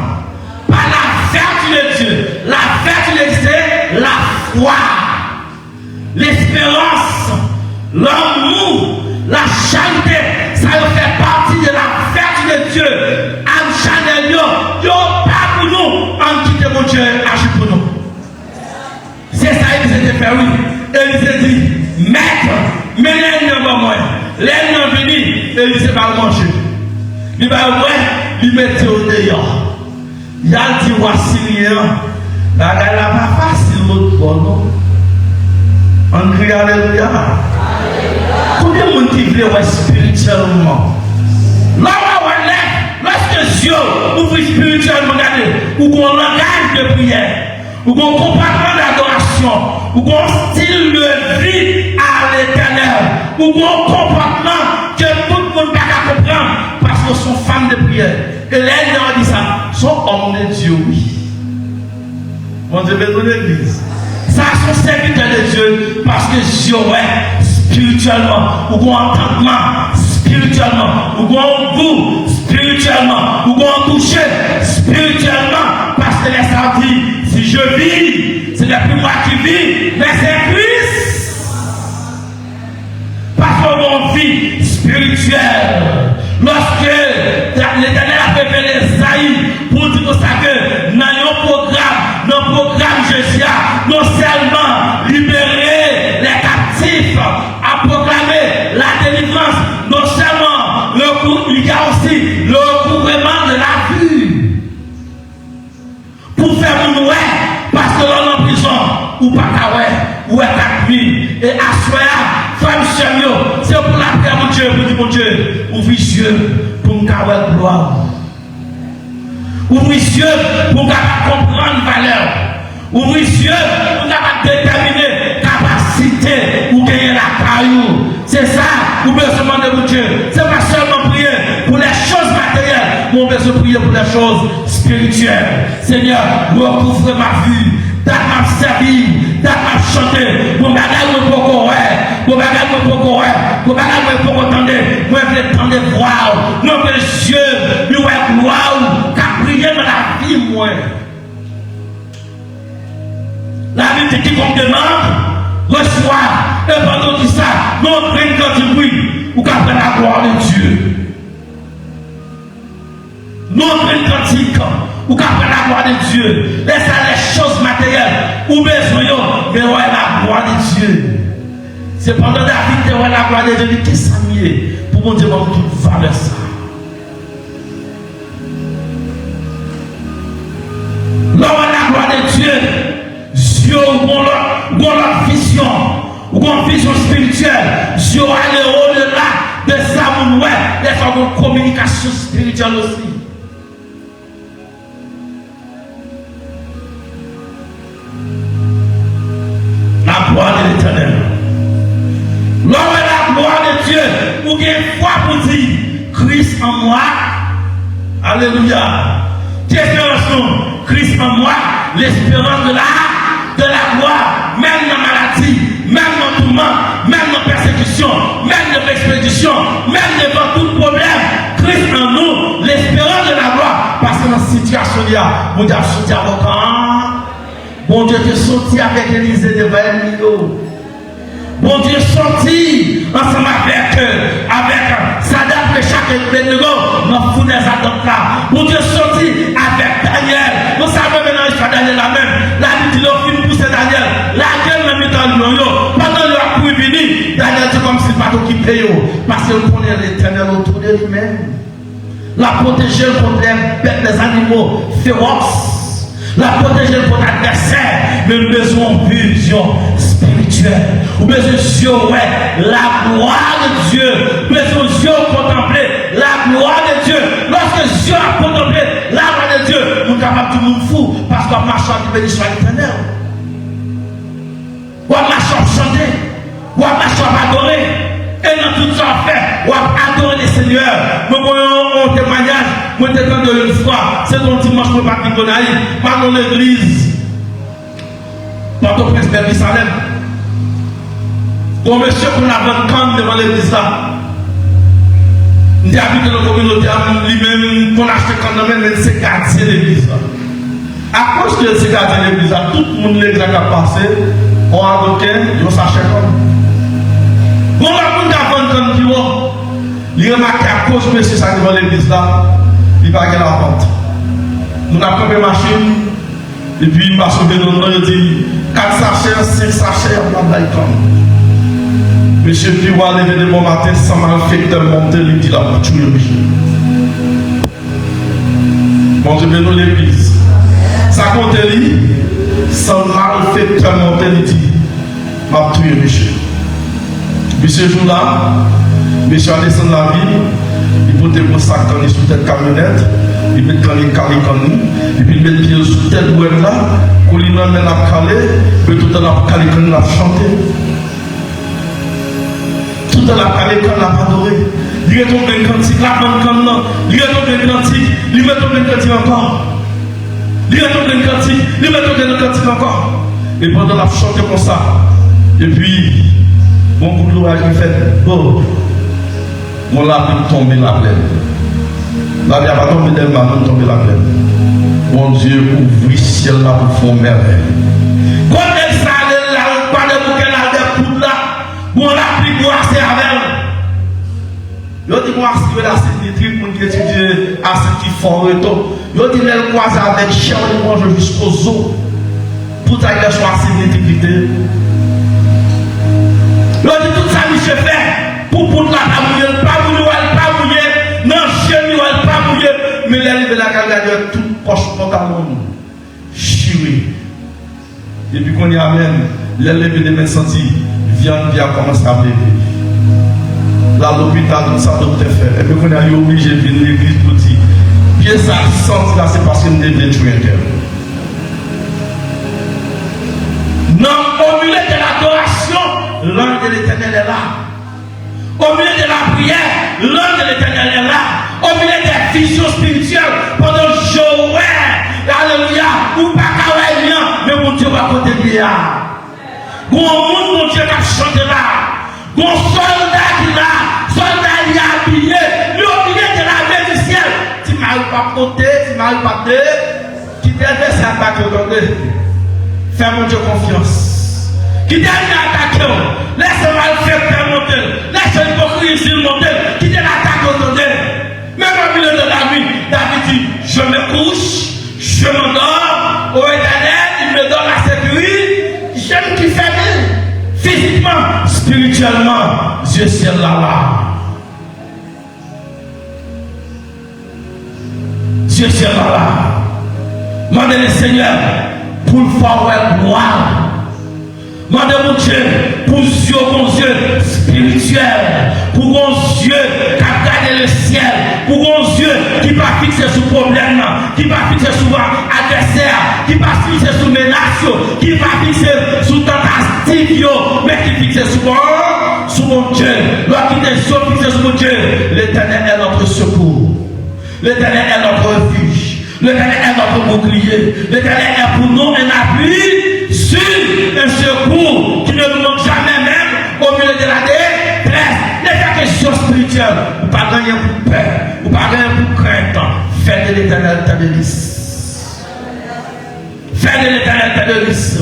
par la vertu de Dieu. La vertu de Dieu, c'est la foi, l'espérance, l'amour, la charité. Ça fait partie de la vertu de Dieu. Âme charnelle, yo pas pour nous, en quitte mon Dieu, agit pour nous. C'est ça qu'il s'était fait, oui. Et il s'est dit, maître, mais les gens vont moi. Les gens viennent, et il s'est pas manger. Il va voir, il mettait au dehors. Il a dit, voici rien. La gueule n'a pas facile, l'autre bon. On crie alléluia. Combien de monde qui veut spirituellement? Là, lorsque Dieu ouvre spirituellement, regardez, ou qu'on langage de prière, ou qu'on comportement d'adoration, ou qu'on style de vie à l'éternel, ou qu'on comportement que tout le monde ne peut pas comprendre, parce que sont femmes de prière. Et là, ils dit ça, sont hommes de Dieu, oui. Mon Dieu, dans l'église. Ça, sont serviteurs de Dieu, parce que Dieu, ouais, spirituellement, ou qu'on entendement, spirituellement, ou qu'on goût, spirituellement, ou qu'on touche spirituellement, parce que les gens disent, si je vis, ce n'est plus moi qui vis, mais c'est Christ. Parce qu'on vit spirituel. Lorsque l'Éternel a préparé Esaïe pour dire ça que dans le programme Jésus, non seulement libérer les captifs, à proclamer la délivrance, non seulement il y a aussi le recouvrement de la vue. Pour faire nous, parce que l'on est en prison, ou pas ou est 4 nuits, et à soi, femme c'est pour la prière de Dieu, pour dire Dieu, ouvre les yeux pour nous avoir gloire. Ouvre les yeux pour nous comprendre la valeur. Ouvre les yeux pour nous déterminer la capacité ou gagner la caillou. C'est ça, vous besoin demander pour Dieu. C'est pas seulement prier pour les choses matérielles, mais on besoin prier pour les choses spirituelles. Seigneur, recouvre ma vie, t'as ma servir, t'as ma chanter, mon bagage me pour mon bagage me pour mon bagage me pour entendre, moi je veux entendre voir, moi je veux Dieu, nous voyons gloire, qu'à prier dans la vie, moi. La vie de quiconque demande, reçoit. Et pendant tout ça, nous prenons quand il prie, ou qu'à faire la gloire de Dieu. Nous prenons cantique, ou qu'à faire la gloire de Dieu. Laissez les choses matérielles, ou besoin, mais ouais la gloire de Dieu. C'est pendant David que ouais la gloire de Dieu, qu'est-ce que ça mieux pour mon Dieu, toute valeur ça. Là où la gloire de Dieu, Dieu ou la vision. Ou une vision spirituelle, Dieu aller au-delà de ça, mon ouais, les formes de communication spirituelle aussi. La gloire de l'Éternel. L'homme est la gloire de Dieu, ou bien foi pour dire Christ en moi. Alléluia. Qu'espérance, Christ en moi, l'espérance de la gloire, même dans la maladie. Même dans tout monde, même dans la persécution, même dans l'expédition, même devant tout problème, Christ en nous, l'espérance de la gloire. Parce que dans cette situation, il y a, mon Dieu a sorti avec un. Bon Dieu est sorti avec Élisée devant Elio. Bon Dieu est sorti ensemble avec Sadat, Meshach et Abednego dans le fond des attentes là. Bon Dieu est sorti avec Daniel. Nous savons maintenant qu'il faut Daniel la même. La vie de l'offre pousse Daniel. La gueule même dans le lion. Pendant le coup venu, Daniel c'est comme s'il ne pas occupé. Parce qu'il connaît l'Éternel autour de lui-même. La protéger contre les bêtes, les animaux féroces. La protéger contre l'adversaire. Mais nous besoin de vision spirituelle. Nous besoin de Dieu, ouais, la gloire de Dieu. Nous besoin de Dieu contempler la gloire de Dieu. Lorsque Dieu a contemplé la gloire de Dieu, nous sommes capables de tout le monde fou. Parce qu'on marche en bénédiction à l'Éternel. On marche en chanter. On marche en adorer. Et dans tout ça fait, on adorer le Seigneur. Nous voyons un témoignage. Moi, je t'ai une fois. C'est ton dimanche, je ne peux pas te connaître. Pas dans l'église. Dans ton prince Jérusalem. Bon, monsieur, qu'on a 20 ans devant l'église là. Nous habitons dans la communauté, lui-même, qu'on a acheté quand même, c'est quartier l'église là. À cause de ces quartiers l'église là, tout le monde l'église a passé, on a adopté, ils ont s'acheté comme. Bon, là, on a 20 ans qui vont. Il remarque à cause de monsieur ça devant l'église là, il va gagner la vente. Nous avons pris une machine, et puis il m'a sauvé dans le nom, il dit 4 sachets, 5 sachets, on va aller comme. Monsieur Piwa levé de bon matin sans malfaiteur monter, il dit la voiture, monsieur. Bon, je vais dans l'église. Ça compte lui, sans malfaiteur monter, il dit, m'a tué, monsieur. Monsieur jour là, monsieur a descendu la ville, il portait mon sac dans sous tête camionnette, il met dans les caliconis, et puis il met pied sous tête ouest là, pour lui même la calé, puis tout à l'heure caliconi l'a chanté. Tout à l'heure caliconi l'a adoré. Il est tombé un cantique, la bonne canne, il est tombé un cantique, il met tombé un cantique encore. Il est tombé un cantique, il met tombé un cantique encore. Et pendant la chanté comme ça, et puis, mon coup de l'orage, il fait, bon, mon l'a tombé la plaine. La vie va tomber d'elle, va tomber la plaine. Mon Dieu, ouvre le ciel là pour faire merveille. Quand elle s'allait là, quand elle bouquet là, des poudres là, bon, la pluie noire, c'est avec elle. Je dis, moi, si je suis des trucs pour étudier acide qui font et tout, je dis, elle croise avec chien, elle mange jusqu'aux os. Pour ta gueule, soit acide d'intégrité. Je dis, tout ça, monsieur fait, pour la pas mouiller, non, chez nous, pas mouiller, mais elle est la garde toute poche pantalon, chiré. Et puis qu'on y amène, l'élève des mains sentis, viande bien commence à lever. là, l'hôpital, tout ça, docteur fait. Et puis, on est obligé de venir à l'église pour dire, bien ça, senti là, c'est parce que nous devons détruire un cœur. Non, au milieu de l'adoration, l'ange de l'Éternel est là. Au milieu de la prière, l'ange de l'Éternel est là. Au milieu des visions spirituelles, pendant Joël, alléluia, ou pas carrément, mais mon Dieu va côté de lui. Bon monde, mon Dieu, qui a chanté là. Bon soldat qui est là, soldat qui est habillé, lui au milieu de la main du ciel. Tu m'as pas côté, tu m'as pas deux, qui devait s'attaquer aujourd'hui. Fais mon Dieu confiance. Qui devait attaquer, laisse mal faire monter, laisse l'hypocrisie monter, qui devait attaquer aujourd'hui. Même au milieu de la nuit, David dit, je me couche, je m'endors, au Éternel, il me donne la sécurité, j'aime qui fait bien. Physiquement, spirituellement, Dieu c'est là. Dieu c'est là. Mandez le Seigneur pour le faire gloire. Mandez mon Dieu pour Dieu, mon Dieu spirituel, pour mon Dieu qui a gardé le ciel, pour mon Dieu qui va fixer sur problème, qui va fixer sur adversaire, qui va fixer sur menace, qui va fixer sur tentation, mais qui fixe sur mon Dieu. Lorsqu'il est fixé sur mon Dieu, l'Éternel est notre secours, l'Éternel est notre refuge, l'Éternel est notre bouclier, l'Éternel est pour nous un appui sur un secours qui ne nous manque jamais même au milieu de la détresse. Les questions spirituelles, vous ne pas gagner pour peur, vous ne pas gagner pour crainte. Faites de l'Éternel ta délice. Faites de l'Éternel ta délice.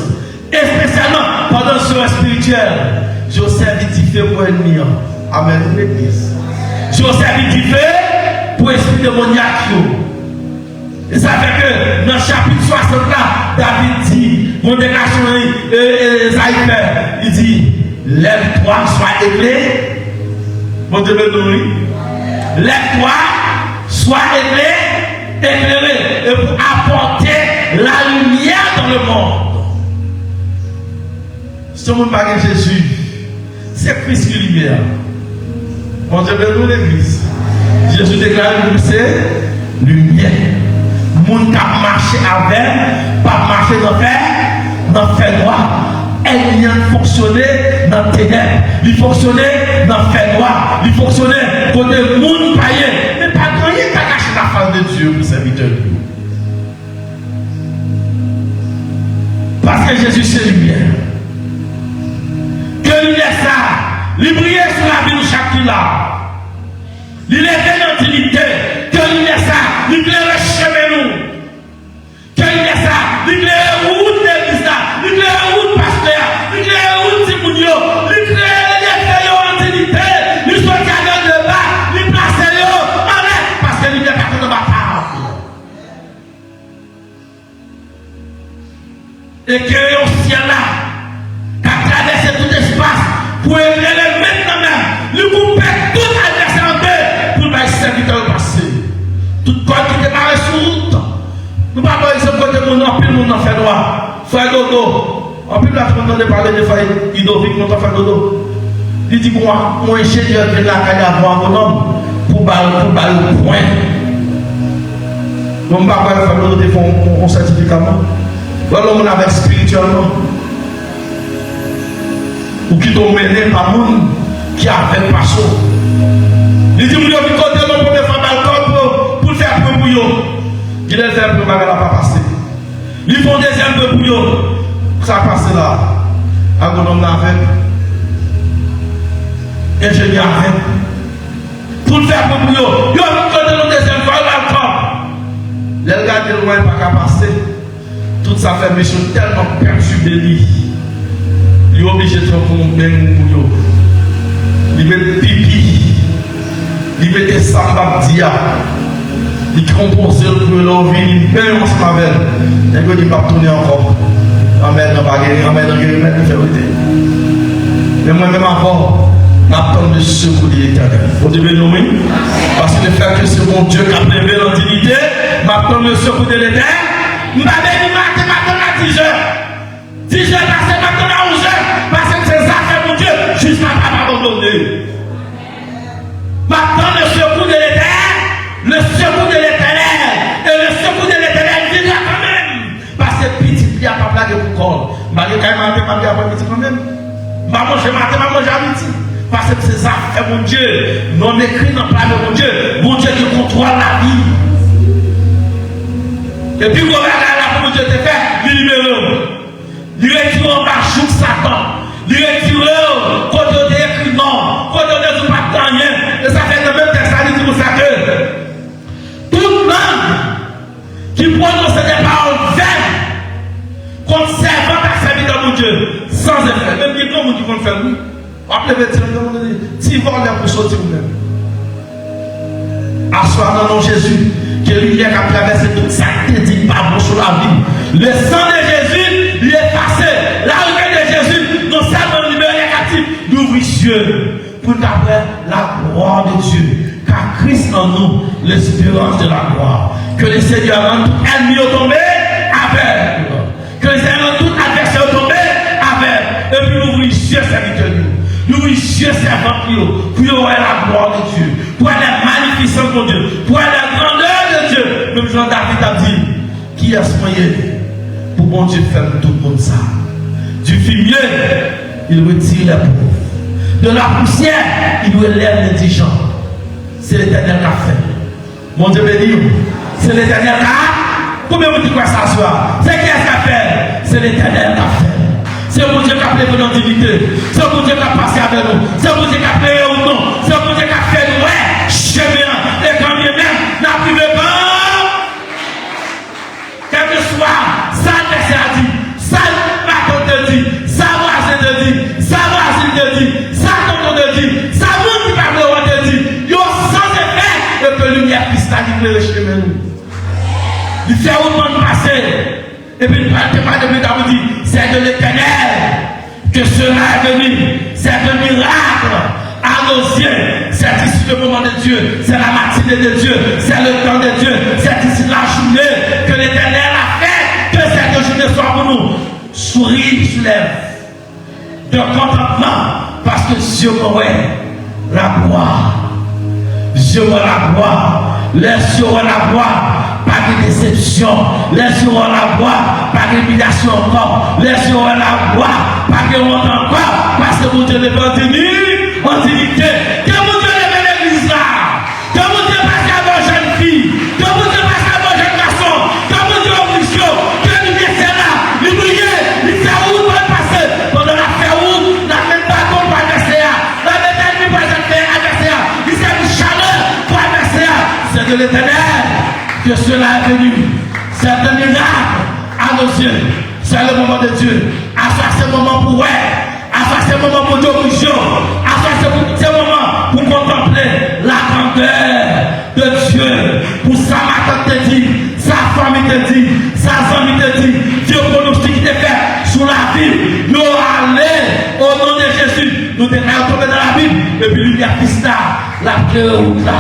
Et spécialement pendant ce soir spirituel, Joseph dit fait pour ennemi. Amen. L'église. Joseph dit fait pour esprit démoniaque. Et ça fait que dans le chapitre 60 là, David dit, mon déclaration Zaïfer, il dit, lève-toi, sois éclairé. Mon Dieu me lève-toi, sois éclairé, et pour apporter la lumière dans le monde. Si on ne parle pas de Jésus, c'est Christ qui est lumière. Mon Dieu me l'église. Jésus déclare que c'est lumière. Moun qui a marché avec, pas marché dans le fait noir. Elle vient fonctionner dans le ténèbres. Il fonctionnait dans le fait noir. Il fonctionnait côté moun païen. Mais pas grand qui a caché la face de Dieu pour serviteur de Dieu. Parce que Jésus c'est lumière. Que lumière ça, il brille sur la vie de chacun là. Il est dans l'utilité. Que lumière ça, il éclaire le chemin nous. Que lumière ça, il éclaire la route de l'église là. Il éclaire la route pasteur. Il éclaire la route Timounio. Il éclaire les feuilles en utilité. Il soit cadre de bas. Il place les en l'air. Parce que il est pas de bataille. Et que le ciel là, qui a traversé tout espace, pour éclairer maintenant même, lui couper tout adversaire en deux, pour le serviteur passé. Tout corps qui démarre sur route. Nous ne parlons pas de ce côté de mon empile, mon enfant noir. Frère Dodo. En plus, là, on entend parler de frère Idovic, mon enfant Dodo. Il dit que moi, mon ingénieur qui est là, qui a avoir mon homme, pour baller le point. Mon papa, il faut Dodo faire un certificat. Voilà, on avait spirituellement. Ou qui t'ont mené par monde qui a fait passion. Il dit, vous avez côté mon premier femme pour le faire pour bouillon. Il a fait un peu, mais elle n'a pas passé. Ils font deuxième peu bouillon. Ça a passé là. Agronome avec. Ingénieur avec. Pour le faire pour bouillon. Il a mis côté le deuxième fois, il a le camp. Les gars de loin, pas qu'à passer. Toute sa famille sont tellement perturbés. Il est obligé de faire un bain bouillon. Il met pipi. Il met des sambas dia. Il compose pour l'envie, il paye ensemble avec elle. Et il ne va pas tourner encore. Amen, on va gagner, amen, on va gagner, mais moi-même encore, j'attends le secours de l'Éternel. Vous devez nommer, parce que le fait que c'est mon Dieu qui a prélevé l'antiquité, j'attends le secours de l'Éternel. Je vais venir maintenant à 10 heures. 10 heures passées maintenant à 11 heures, parce que c'est ça que mon Dieu, jusqu'à pas m'abandonner. le secours de l'Éternel. Et le secours de l'Éternel viendra quand même. Parce que petit, il n'y a pas blague pour corps. Je vais manger petit quand même. Je vais manger matin, je vais manger à midi. Parce que c'est ça, et mon Dieu, non écrit dans le mon Dieu qui contrôle la vie. Et puis, vous regardez là, pour Dieu te fait, il libère. Il retire en bas, joue Satan. Il retire, quand on est écrit non, quand on est pas rien. Et ça fait le même texte, ça dit pour ça que toute langue qui prononce des paroles vaines, contre servant à serviteur de mon Dieu, sans effet, même qui comme qui vont faire oui. Appelez le si vous voulez pour sortir vous-même. Assoir dans le nom de Jésus, que lumière a traversé toute sa tête, dit pas bon sur la vie. Le sang de Jésus, il est passé. La lumière de Jésus, non seulement libéré négatif, d'ouvrir les yeux pour d'après la gloire de Dieu. Car Christ en nous, l'espérance de la gloire. Que le Seigneur rende tout ennemi au tombé avec. Que le Seigneur rende tout adversaire au tombé avec. Et puis ouvrir les yeux, serviteur. Nous les yeux servants pour voir la gloire de Dieu, pour la magnificence de Dieu, pour la grandeur de Dieu. Même Jean David a dit, qui est ce moyen pour bon Dieu faire tout le monde ça. Du fumier, il retire les pauvres. De la poussière, il relève les indigents. C'est l'Éternel qui a fait. Mon Dieu béni, c'est l'Éternel qui a fait. Combien vous dites quoi ça soit? C'est qui est-ce qui a fait? C'est l'Éternel qui a fait. C'est mon Dieu qui a pris notre dignité. C'est mon Dieu qui a passé avec nous. C'est mon Dieu qui a payé au nom. C'est mon Dieu qui a fait nous. Ouais, chemin. Et quand bien même, n'a plus de pas. Quel que soit, ça l'adversaire a dit. Ça patron te dit. Ça voisin te dit. Ça voisine te dit. Ça tonton te dit. Ça monde qui parle de te dit. Yo sans effet. Et que lumière cristalline le chemin. Il fait autant de passer. Et puis, il dit, c'est de l'Éternel que cela est venu. C'est un miracle à nos yeux. C'est ici le moment de Dieu. C'est la matinée de Dieu. C'est le temps de Dieu. C'est ici la journée que l'Éternel a fait. Que cette journée soit pour nous. Souris sur les de contentement. Parce que Dieu voit la gloire. Dieu voit la gloire. Les yeux voient la gloire. Pas de déception, les yeux ont la voix, pas d'humiliation encore, les yeux ont la voix, pas de honte encore, parce que mon Dieu n'est pas tenu en dignité. Que mon Dieu n'est pas l'église là, que mon Dieu passe à vos jeunes filles, que mon Dieu passe à vos jeunes garçons, que mon Dieu en mission, que l'unité c'est là, l'oublier, il fait où pour passer, pendant la faire où, la même pas comme pour adversaire, la même ennemi pour adversaire, il s'est mis chaleur pour adversaire, c'est de l'Éternel. Que cela est venu, c'est un miracle à nos yeux, c'est le moment de Dieu. À ça, c'est le moment pour à ça, c'est le moment pour Dieu, à ça, c'est le moment pour contempler la grandeur de Dieu. Pour sa matin te dit, sa famille te dit, sa famille te dit, Dieu pronostic qui te fait sur la vie. Nous allons au nom de Jésus, nous devons tomber dans la Bible, et puis lui, il y a la clé route là.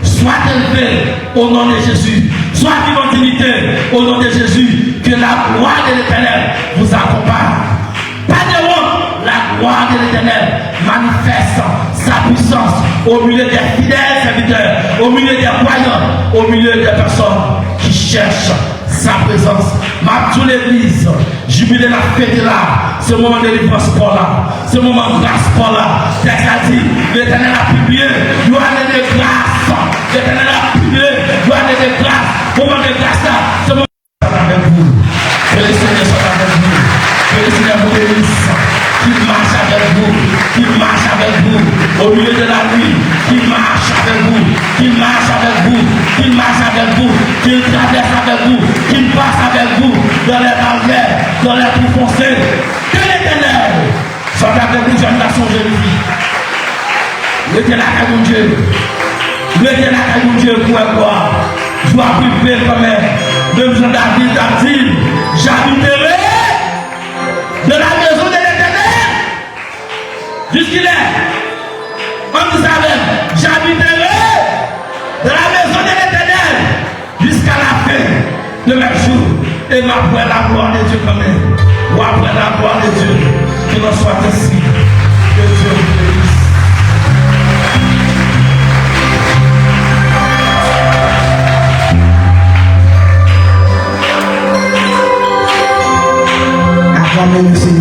Sois élevé au nom de Jésus. Sois vivant en dignité au nom de Jésus. Que la gloire de l'Éternel vous accompagne. Pas de honte, la gloire de l'Éternel manifeste sa puissance au milieu des fidèles serviteurs, au milieu des croyants, au milieu des personnes qui cherchent sa présence. Ma toute l'église, jubilé la fête là, ce moment de délivrance pour là, ce moment de grâce pour là. Texte a dit, l'Éternel a publié, nous allons de grâce. L'Éternel a publié, nous allons de grâce. Moment de grâce là, ce moment avec vous. Que le Seigneur soit avec vous. Que le Seigneur vous bénisse. Qu'il marche avec vous. Qu'il marche avec vous. Au milieu de la nuit. Qu'il marche avec vous. Qu'il marche avec vous. Qu'il marche avec vous. Qu'il traverse avec vous. Qu'il passe avec vous. Dans les barrières. Dans les trous foncés. Que l'Éternel soit avec vous, jeunes garçons, jeunes filles. L'Éternel est mon Dieu. L'Éternel est mon Dieu pour quoi. Je dois priver quand même. Même Jean David a dit, j'habiterai de la maison de l'Éternel. Jusqu'il est. Comme vous savez, j'habiterai de la maison de l'Éternel jusqu'à la fin de mes jours. Et après la gloire de Dieu quand même. Ou après la gloire de Dieu. Qu'il en soit ainsi. Que Dieu vous bénisse. nous, merci.